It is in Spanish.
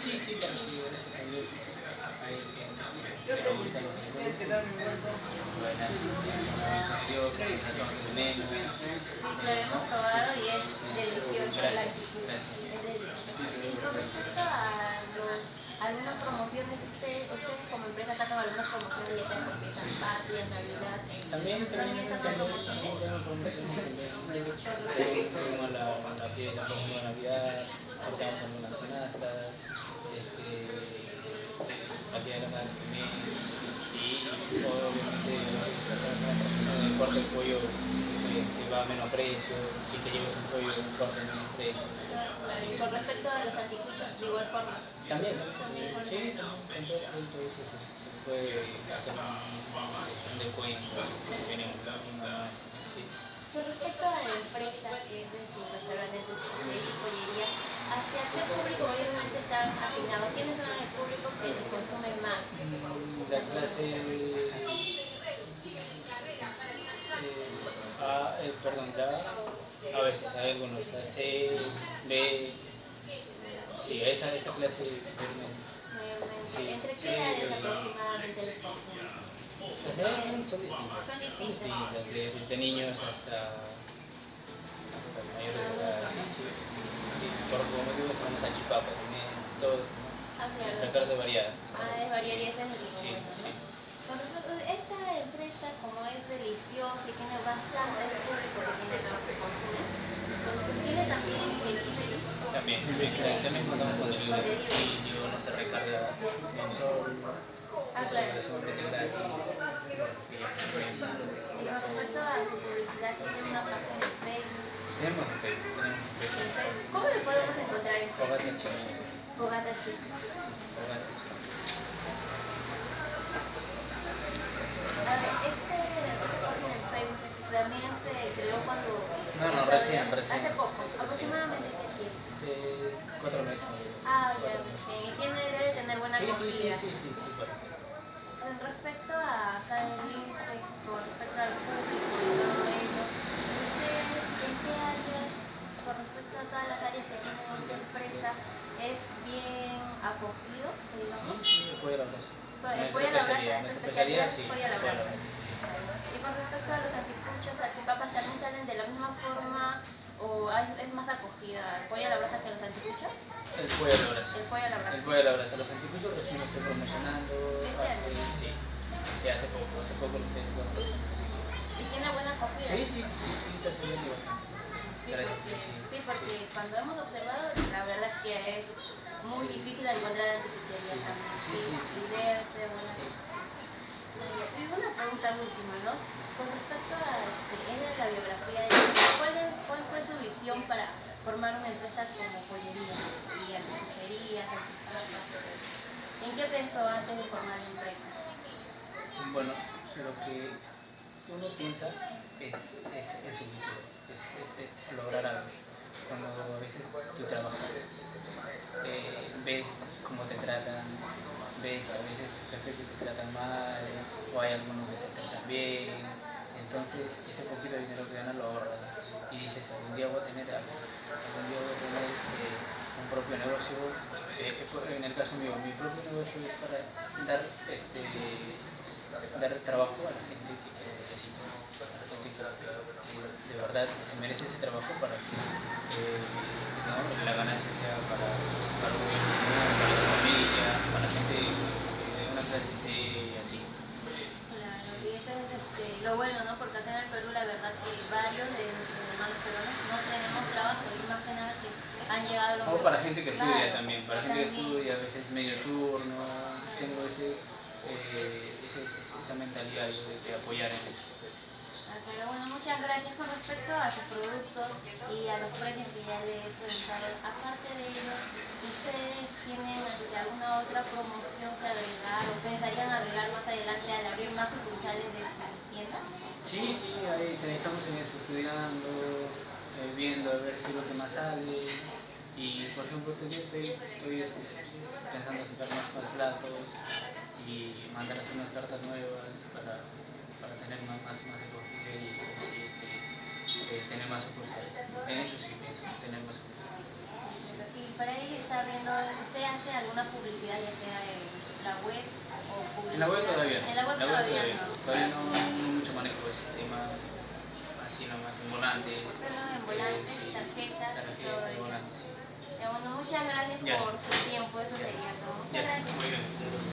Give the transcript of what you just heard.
sí, sí, para que gracias a Dios hay gente que le gusta los dibujos. Bueno, gracias a Dios, quizás son menos. Sí, claro, hemos probado y es delicioso la Gracias, actitud. gracias. Es delicioso. Y con respecto a algunas promociones, ustedes como empresa sacan algunas promociones ya sea por fiestas patrias, Navidad. También ¿Sacan promociones? tengo promociones también. Tenemos la fiesta, por ejemplo, de Navidad, sorteamos algunas canastas, la día de la madre también, y obviamente en el corte del pollo va a menos precio, si te llevas un pollo en corte a menos precio. Claro, y con respecto a los anticuchos, de igual forma. También, También con sí, con todo eso se puede hacer un descuento, tiene una, sí. Con respecto a la empresa, que es de sus restaurantes de y pollería, ¿hacia qué público mayormente están asignados? ¿Quiénes son el público que los consume más? La clase A, perdón, a veces hay algunos, la C, B, sí, esa clase Mayormente. sí, ¿Entre qué edades aproximadamente los consumen? las edades son distintas, Son distintas. desde niños hasta mayores de edad, sí, sí, sí. Por como digo, estamos salchipapa, tiene todo, Ah, claro. nuestra carta es variada. Es variedad y eso es lo Sí, bueno, ¿no? sí. Con respecto a esta empresa, como es deliciosa y tiene bastante público que tiene los que consumen, tiene también delivery. También contamos con delivery, y uno se recarga mensual, eso Claro. es sumamente gratis. Y con respecto a su publicidad, tiene una página en Facebook. Tenemos en Facebook. ¿Cómo lo podemos encontrar en Facebook? Fogata Chile. Fogata Chisme. Fogata Chile. A ver, esta página en Facebook también se creó cuando... No, recién. Hace poco, Sí. aproximadamente qué tiempo. 4 meses. Ya, y debe tener buena acogida. Sí, bueno. Con respecto a acá en INSPE, con respecto al público y todo ello, ¿ustedes en qué áreas, con respecto a todas las áreas que tienen esta empresa, es bien acogido, digamos? Sí, apoyo a la brasa. Apoyo a la brasa, Nuestra especialidad, sí. apoyo a la brasa. Y con respecto a los anticuchos, salchipapas también salen de la misma forma o es más acogida el pollo a la brasa que los anticuchos. El pollo a la brasa. El pollo a la brasa. El pollo a la brasa. Los anticuchos recién lo estoy promocionando. Sí, hace poco lo estoy haciendo. ¿Y tiene buena acogida? Sí, está saliendo bastante. Gracias, Sí, porque cuando hemos observado, la verdad es que es muy difícil encontrar anticuchería también. Y debe ser buena. Y una pregunta última, ¿no? Con respecto a la biografía de ¿cuál fue su visión para formar una empresa como pollería y anticuchería, salchichapas? ¿En qué pensó antes de formar la empresa? Bueno, lo que uno piensa es su futuro, es lograr algo. Cuando a veces tú trabajas, ves cómo te tratan, ves a veces tus jefes que te tratan mal, o hay algunos que te tratan bien, entonces ese poquito de dinero que ganas lo ahorras y dices, algún día voy a tener algo, algún día voy a tener un propio negocio. En el caso mío, mi propio negocio es para dar trabajo a la gente que lo necesita, a la gente que de verdad se merece ese trabajo para que la ganancia sea para el gobierno, para su familia, para la gente de una clase C y así. Claro, y eso es lo bueno, ¿no? Porque acá en el Perú la verdad que varios de nuestros hermanos peruanos no tenemos trabajo y más que nada que han llegado a los... O para gente que estudia también, para gente que estudia, a veces medio turno, tengo esa mentalidad de apoyar en eso. Pero bueno, muchas gracias con respecto a sus productos y a los precios que ya les he presentado. Aparte de ello, ¿ustedes tienen alguna otra promoción que agregar o pensarían agregar más adelante al abrir más sucursales de sus tiendas? Sí, ahí estamos en eso, estudiando, viendo a ver qué es lo que más sale. Y por ejemplo, estoy pensando sacar más platos y mandar a hacer unas cartas nuevas para tener más acogida y así tener más sucursales. En eso sí pienso, tener más sucursales. ejemplo, y para ello está viendo, ¿usted hace alguna publicidad ya sea en la web o publicidad? En la web todavía no. En la web todavía no. Todavía no mucho manejo de ese tema, así nomás, en volantes. Solo en volantes, Sí, tarjetas, tarjetas, volantes, sí. Bueno, muchas gracias Ya. por su tiempo, eso sería todo. Muchas Ya, gracias. muy bien.